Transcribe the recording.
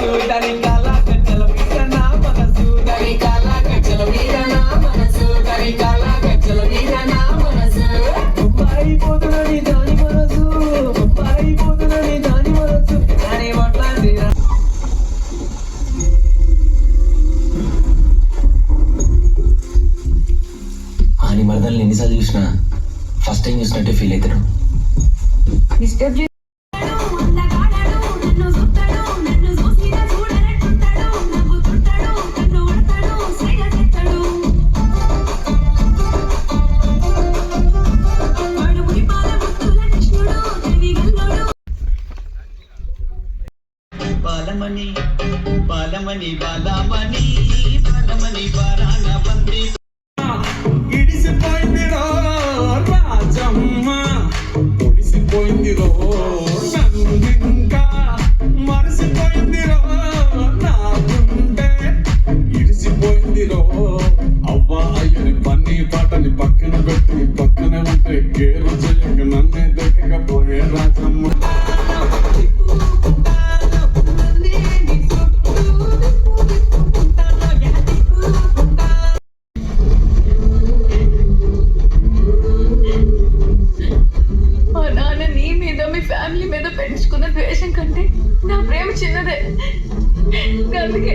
మనసు దాని కాల గజ్జల మీద నా మనసు దాని కాల గజ్జల మీద నా మనసు దాని కాల గజ్జల మీద నా మనసు పారిపోతున్నది దాని మనసు పారిపోతున్నది దాని మనసు దాని వట్లాంటి అని మరదల్ని ఎన్నిసార్లు చూసినా ఫస్ట్ టైం చూసినట్టే ఫీల్ అవుతారు. బాలమణి బాలమణి బాలమణి బాలమణి బారాన బంది ఇడిసిపోయిందిరో రాజమ్మ ఒడిసిపోయిందిరో నన్నింకా మరిసిపోయిందిరో నా గుండె ఇడిసిపోయిందిరో అవ్వ అయ్యని పన్ని పాటని పక్కన పెట్టి పక్కనే ఉంటే గేరు చేయక నన్నే దక్కకపోయే రాజమ్మ. మీ ఫ్యామిలీ మీద పెంచుకున్న ద్వేషం కంటే నా ప్రేమ చిన్నదే. అందుకే